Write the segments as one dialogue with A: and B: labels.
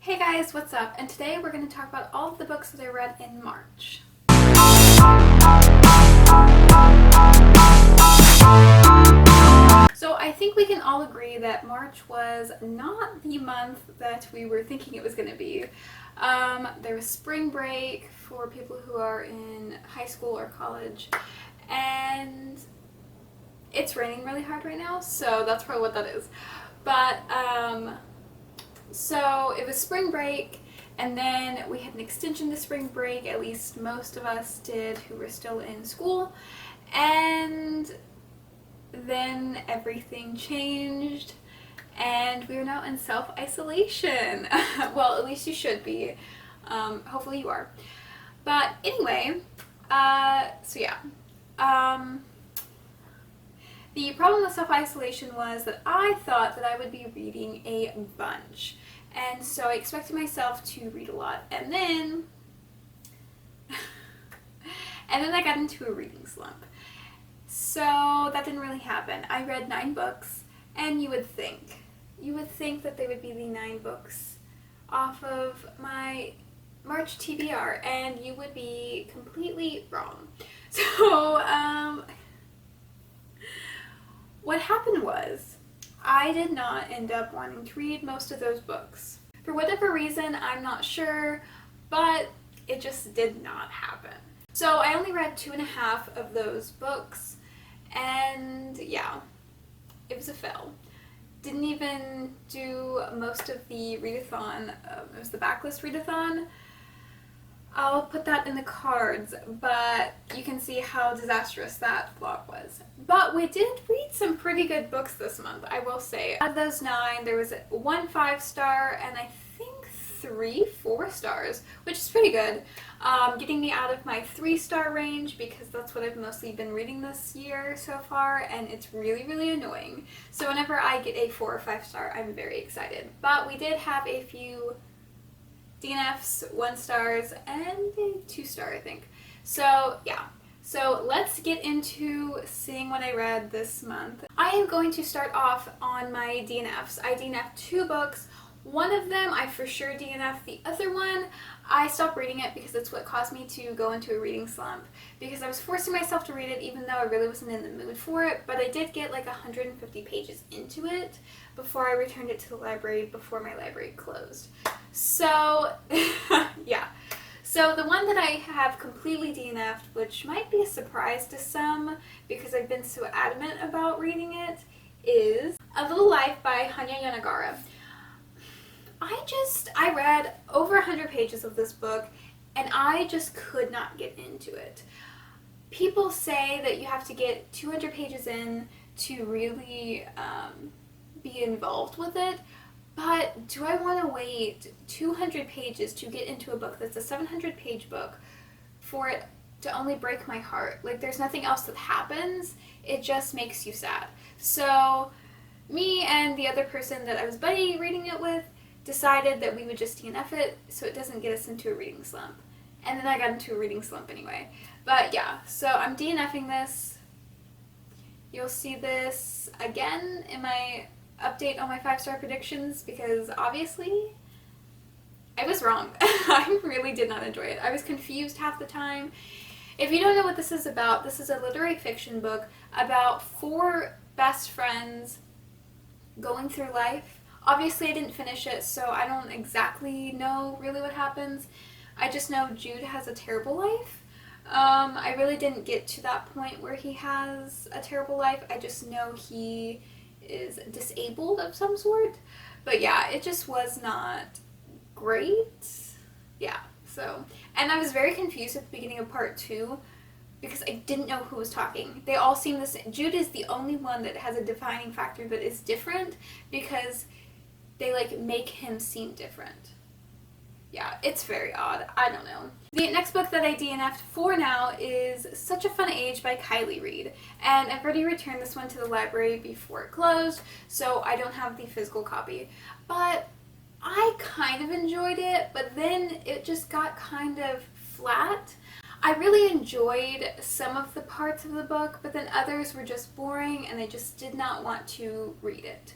A: Hey guys, what's up? And today we're going to talk about all of the books that I read in March. So I think we can all agree that March was not the month that we were thinking it was going to be. There was spring break for people who are in high school or college, and it's raining really hard right now, so that's probably what that is. But so it was spring break, and then we had an extension to spring break, at least most of us did who were still in school, and then everything changed and we are now in self-isolation. Well, at least you should be. Hopefully you are. But anyway, so yeah. The problem with self-isolation was that I thought that I would be reading a bunch. And so I expected myself to read a lot. And then I got into a reading slump. So that didn't really happen. I read 9 books, and you would think that they would be the 9 books off of my March TBR, and you would be completely wrong. So, what happened was, I did not end up wanting to read most of those books. For whatever reason, I'm not sure, but it just did not happen. So I only read 2.5 of those books, and yeah, it was a fail. Didn't even do most of the readathon. It was the backlist readathon. I'll put that in the cards, but you can see how disastrous that vlog was. But we did read some pretty good books this month, I will say. Out of those 9, there was 1 5-star and I think 3 4-stars, which is pretty good. Getting me out of my 3-star range, because that's what I've mostly been reading this year so far, and it's really, really annoying. So whenever I get a 4 or 5-star, I'm very excited. But we did have a few DNFs, 1-stars, and a 2-star, I think. So yeah. So let's get into seeing what I read this month. I am going to start off on my DNFs. I DNF'd 2 books. One of them I for sure DNF'd. The other one, I stopped reading it because it's what caused me to go into a reading slump. Because I was forcing myself to read it even though I really wasn't in the mood for it. But I did get like 150 pages into it before I returned it to the library before my library closed. So, yeah. So the one that I have completely DNF'd, which might be a surprise to some because I've been so adamant about reading it, is A Little Life by Hanya Yanagara. I read over 100 pages of this book, and I just could not get into it. People say that you have to get 200 pages in to really be involved with it, but do I want to wait 200 pages to get into a book that's a 700-page book for it to only break my heart? Like, there's nothing else that happens, it just makes you sad. So, me and the other person that I was buddy reading it with decided that we would just DNF it so it doesn't get us into a reading slump. And then I got into a reading slump anyway. But yeah, so I'm DNFing this. You'll see this again in my update on my 5-star predictions, because obviously I was wrong. I really did not enjoy it. I was confused half the time. If you don't know what this is about, this is a literary fiction book about 4 best friends going through life. Obviously I didn't finish it, so I don't exactly know really what happens. I just know Jude has a terrible life. I really didn't get to that point where he has a terrible life. I just know he is disabled of some sort. But yeah, it just was not great. Yeah, so. And I was very confused at the beginning of part 2 because I didn't know who was talking. They all seem the same. Jude is the only one that has a defining factor that is different because they like make him seem different. Yeah, it's very odd. I don't know. The next book that I DNF'd for now is Such a Fun Age by Kylie Reid. And I've already returned this one to the library before it closed, so I don't have the physical copy. But I kind of enjoyed it, but then it just got kind of flat. I really enjoyed some of the parts of the book, but then others were just boring and I just did not want to read it.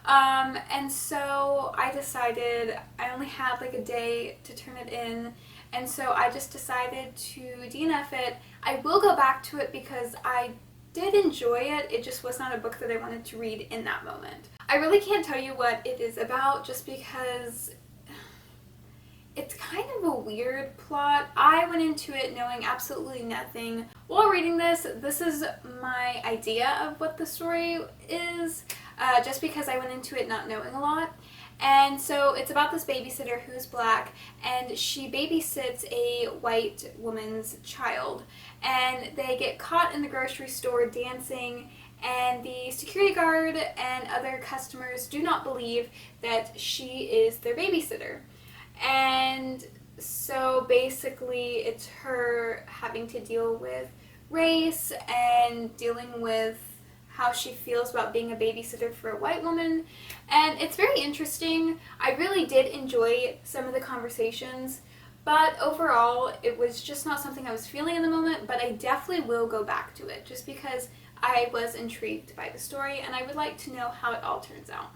A: And so I decided I only had like a day to turn it in, and so I just decided to DNF it. I will go back to it because I did enjoy it. It just was not a book that I wanted to read in that moment. I really can't tell you what it is about just because it's kind of a weird plot. I went into it knowing absolutely nothing. While reading this is my idea of what the story is, just because I went into it not knowing a lot. And so it's about this babysitter who's black, and she babysits a white woman's child. And they get caught in the grocery store dancing, and the security guard and other customers do not believe that she is their babysitter. And so basically it's her having to deal with race and dealing with how she feels about being a babysitter for a white woman. And it's very interesting. I really did enjoy some of the conversations, but overall it was just not something I was feeling in the moment, but I definitely will go back to it just because I was intrigued by the story and I would like to know how it all turns out.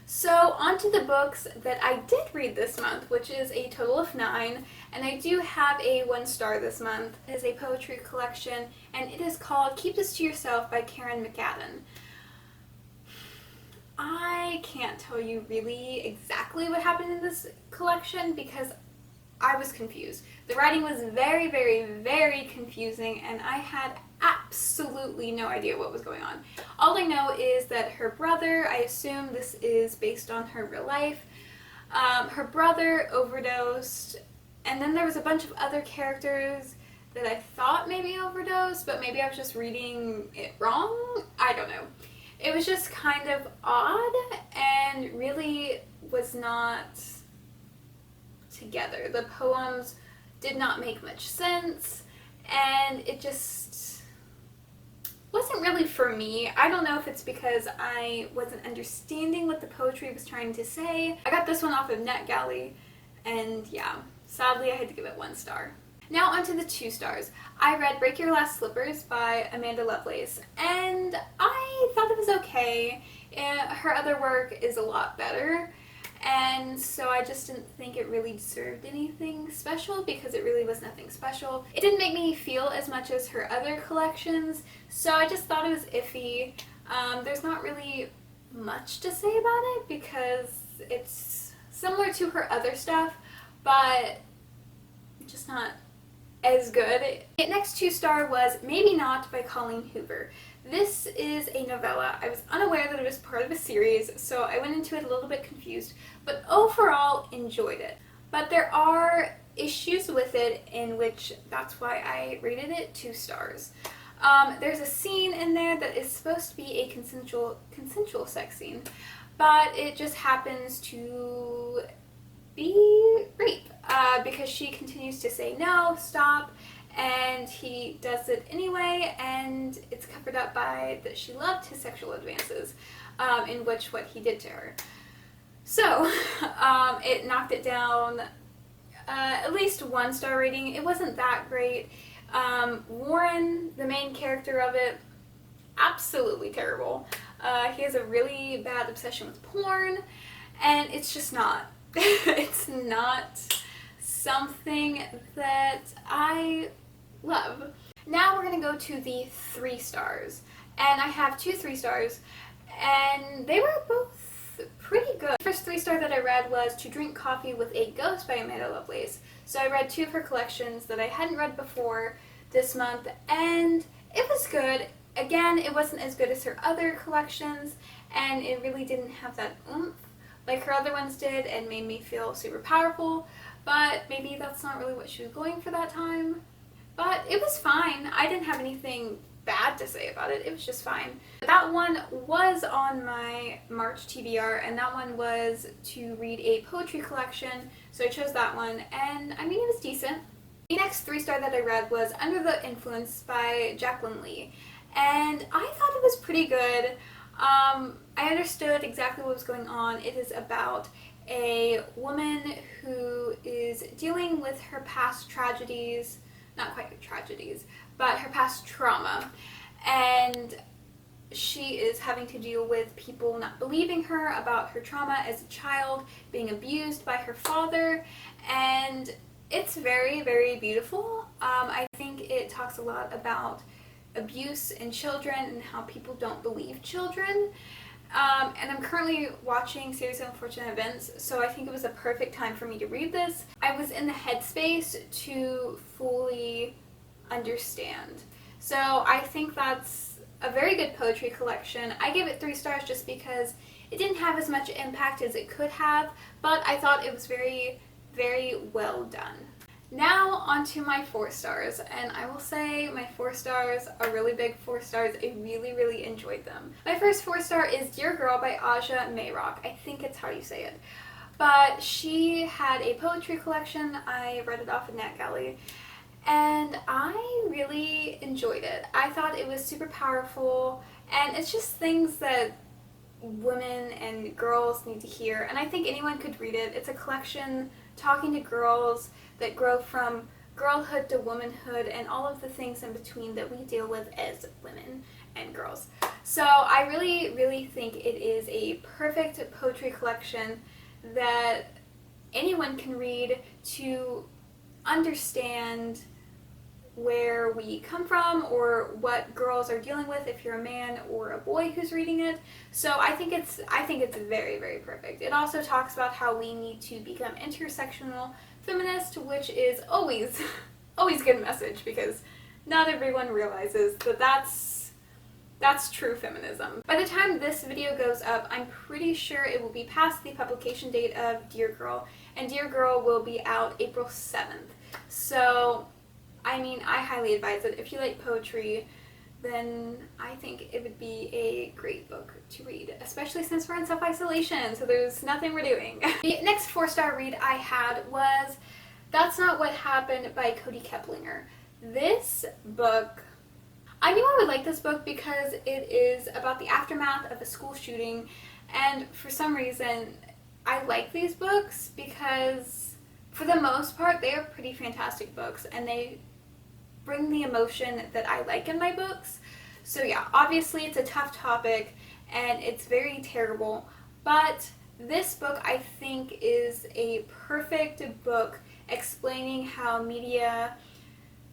A: So on to the books that I did read this month, which is a total of 9, and I do have a 1-star this month. It is a poetry collection, and it is called Keep This to Yourself by Karen McAdam. I can't tell you really exactly what happened in this collection because I was confused. The writing was very, very, very confusing, and I had absolutely no idea what was going on. All I know is that her brother, I assume this is based on her real life, her brother overdosed, and then there was a bunch of other characters that I thought maybe overdosed, but maybe I was just reading it wrong. I don't know. It was just kind of odd and really was not together. The poems did not make much sense, and it just wasn't really for me. I don't know if it's because I wasn't understanding what the poetry was trying to say. I got this one off of NetGalley, and yeah, sadly I had to give it 1 star. Now onto the 2 stars. I read Break Your Last Slippers by Amanda Lovelace, and I thought it was okay. Her other work is a lot better, and so I just didn't think it really deserved anything special because it really was nothing special. It didn't make me feel as much as her other collections, so I just thought it was iffy. There's not really much to say about it because it's similar to her other stuff, but just not as good. The next 2-star was Maybe Not by Colleen Hoover. This is a novella. I was unaware that it was part of a series, so I went into it a little bit confused, but overall enjoyed it. But there are issues with it in which that's why I rated it 2 stars. There's a scene in there that is supposed to be a consensual sex scene, but it just happens to be rape because she continues to say no, stop, and he does it anyway, and it's covered up by that she loved his sexual advances, in which what he did to her. So it knocked it down at least 1 star rating. It wasn't that great. Warren, the main character of it, absolutely terrible. He has a really bad obsession with porn, and it's just not. It's not something that I love. Now we're going to go to the 3 stars. And I have 2 3 stars, and they were both pretty good. The first 3-star that I read was To Drink Coffee with a Ghost by Amanda Lovelace. So I read 2 of her collections that I hadn't read before this month, and it was good. Again, it wasn't as good as her other collections, and it really didn't have that oomph like her other ones did and made me feel super powerful, but maybe that's not really what she was going for that time. But it was fine. I didn't have anything bad to say about it. It was just fine. That one was on my March TBR, and that one was to read a poetry collection, so I chose that one, and I mean, it was decent. The next 3-star that I read was Under the Influence by Jacqueline Lee, and I thought it was pretty good. I understood exactly what was going on. It is about a woman who is dealing with her past tragedies, not quite tragedies, but her past trauma, and she is having to deal with people not believing her about her trauma as a child, being abused by her father, and it's very, very beautiful. I think it talks a lot about abuse in children and how people don't believe children. And I'm currently watching Series of Unfortunate Events, so I think it was a perfect time for me to read this. I was in the headspace to fully understand. So I think that's a very good poetry collection. I gave it 3 stars just because it didn't have as much impact as it could have, but I thought it was very, very well done. Now onto my 4 stars, and I will say my 4 stars are really big 4 stars. I really, really enjoyed them. My first 4 star is Dear Girl by Aja Mayrock. I think it's how you say it. But she had a poetry collection. I read it off of NetGalley, and I really enjoyed it. I thought it was super powerful, and it's just things that women and girls need to hear, and I think anyone could read it. It's a collection talking to girls that grow from girlhood to womanhood and all of the things in between that we deal with as women and girls. So I really, really think it is a perfect poetry collection that anyone can read to understand where we come from or what girls are dealing with if you're a man or a boy who's reading it. So I think it's very, very perfect. It also talks about how we need to become intersectional feminist, which is always good message, because not everyone realizes that that's true feminism. By the time this video goes up, I'm pretty sure it will be past the publication date of Dear Girl, and Dear Girl will be out April 7th. So I mean, I highly advise it. If you like poetry, then I think it would be a great book to read, especially since we're in self-isolation, so there's nothing we're doing. The next 4-star read I had was That's Not What Happened by Cody Keplinger. This book, I knew I would like this book because it is about the aftermath of a school shooting, and for some reason I like these books because for the most part they are pretty fantastic books and they bring the emotion that I like in my books. So yeah, obviously it's a tough topic and it's very terrible, but this book I think is a perfect book explaining how media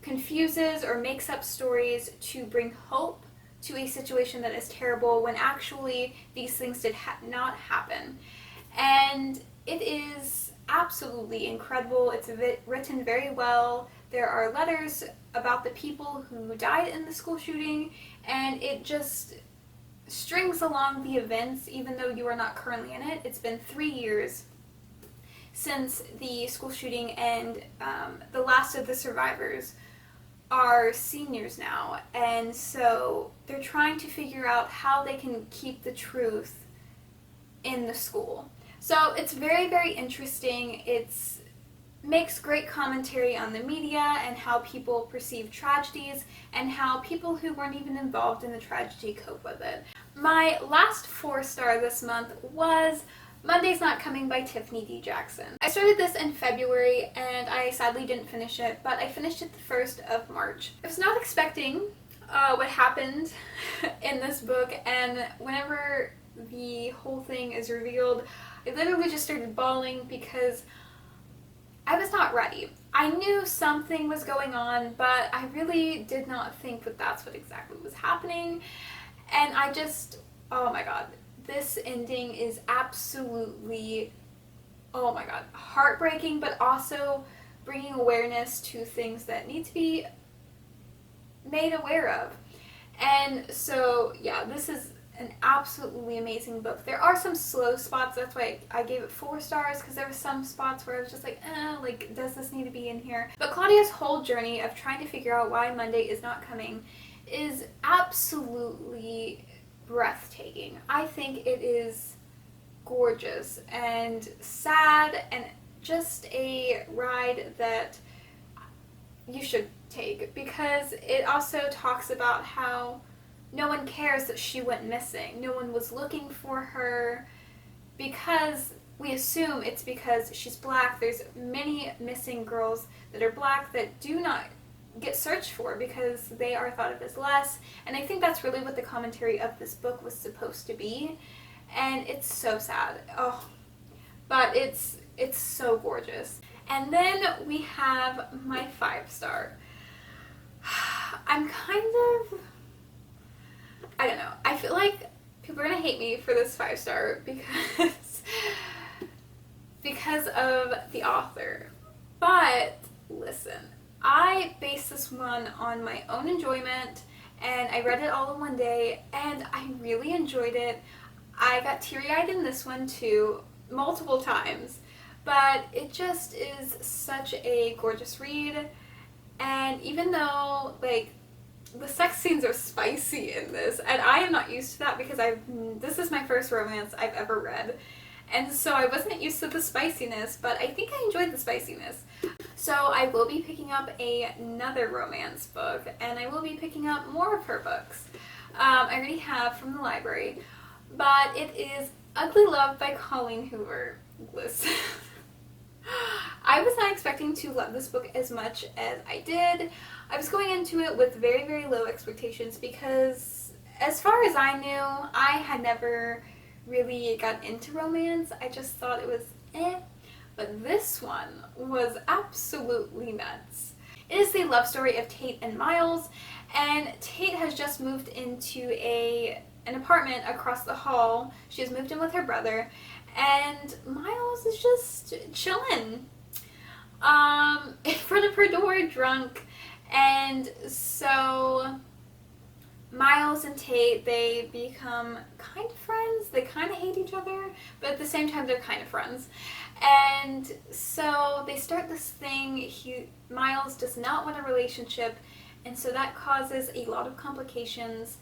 A: confuses or makes up stories to bring hope to a situation that is terrible when actually these things did not happen. And it is absolutely incredible. It's written very well. There are letters about the people who died in the school shooting, and it just strings along the events even though you are not currently in it. It's been 3 years since the school shooting, and the last of the survivors are seniors now, and so they're trying to figure out how they can keep the truth in the school. So it's very, very interesting. It's makes great commentary on the media and how people perceive tragedies and how people who weren't even involved in the tragedy cope with it. My last 4-star this month was Monday's Not Coming by Tiffany D. Jackson. I started this in February and I sadly didn't finish it, but I finished it the 1st of March. I was not expecting what happened in this book, and whenever the whole thing is revealed, I literally just started bawling because I was not ready. I knew something was going on, but I really did not think that that's what exactly was happening. And I just, oh my god, this ending is absolutely, oh my god, heartbreaking, but also bringing awareness to things that need to be made aware of. And so, yeah, this is an absolutely amazing book. There are some slow spots, that's why I gave it 4 stars, because there were some spots where I was just like, does this need to be in here? But Claudia's whole journey of trying to figure out why Monday is not coming is absolutely breathtaking. I think it is gorgeous and sad and just a ride that you should take, because it also talks about how no one cares that she went missing. No one was looking for her because we assume it's because she's black. There's many missing girls that are black that do not get searched for because they are thought of as less. And I think that's really what the commentary of this book was supposed to be. And it's so sad. Oh, but it's so gorgeous. And then we have my 5-star. I'm kind of, I don't know. I feel like people are gonna hate me for this 5-star because of the author. But listen, I based this one on my own enjoyment, and I read it all in one day, and I really enjoyed it. I got teary-eyed in this one too, multiple times, but it just is such a gorgeous read. And even though, like, the sex scenes are spicy in this, and I am not used to that because this is my first romance I've ever read, and so I wasn't used to the spiciness, but I think I enjoyed the spiciness. So I will be picking up another romance book, and I will be picking up more of her books. I already have from the library, but it is Ugly Love by Colleen Hoover. Listen. I was not expecting to love this book as much as I did. I was going into it with very, very low expectations because as far as I knew, I had never really gotten into romance. I just thought it was eh. But this one was absolutely nuts. It is the love story of Tate and Miles, and Tate has just moved into an apartment across the hall. She has moved in with her brother, and Miles is just chilling in front of her door drunk. And so Miles and Tate, they become kind of friends. They kind of hate each other, but at the same time they're kind of friends. And so they start this thing. Miles does not want a relationship, and so that causes a lot of complications.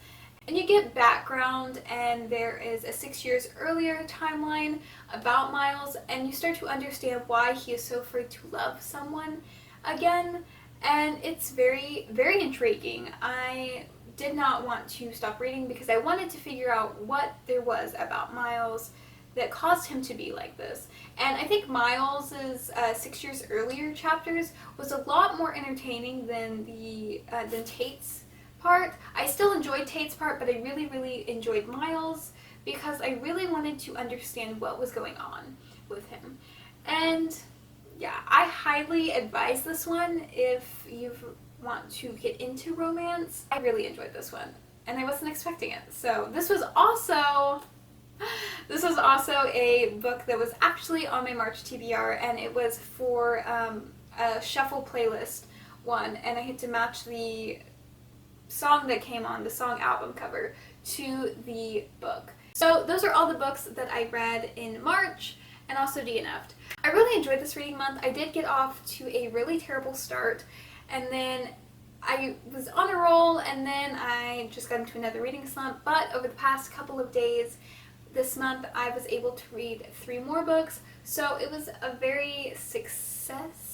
A: And you get background, and there is a 6 years earlier timeline about Miles, and you start to understand why he is so afraid to love someone again. And it's very, very intriguing. I did not want to stop reading because I wanted to figure out what there was about Miles that caused him to be like this. And I think Miles's 6 years earlier chapters was a lot more entertaining than Tate's part. I still enjoyed Tate's part, but I really, really enjoyed Miles because I really wanted to understand what was going on with him. And yeah, I highly advise this one if you want to get into romance. I really enjoyed this one, and I wasn't expecting it. So this was also a book that was actually on my March TBR, and it was for a shuffle playlist one, and I had to match the song that came on the song album cover to the book. So those are all the books that I read in March, and also DNF'd. I really enjoyed this reading month. I did get off to a really terrible start, and then I was on a roll, and then I just got into another reading slump. But over the past couple of days this month, I was able to read 3 more books, so it was a very successful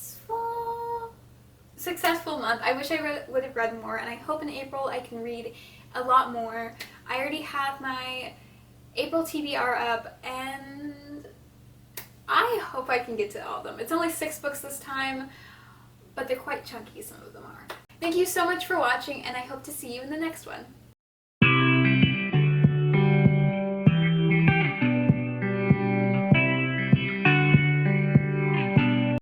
A: month. I wish I would have read more, and I hope in April I can read a lot more. I already have my April TBR up, and I hope I can get to all of them. It's only 6 books this time, but they're quite chunky, some of them are. Thank you so much for watching, and I hope to see you in the next one.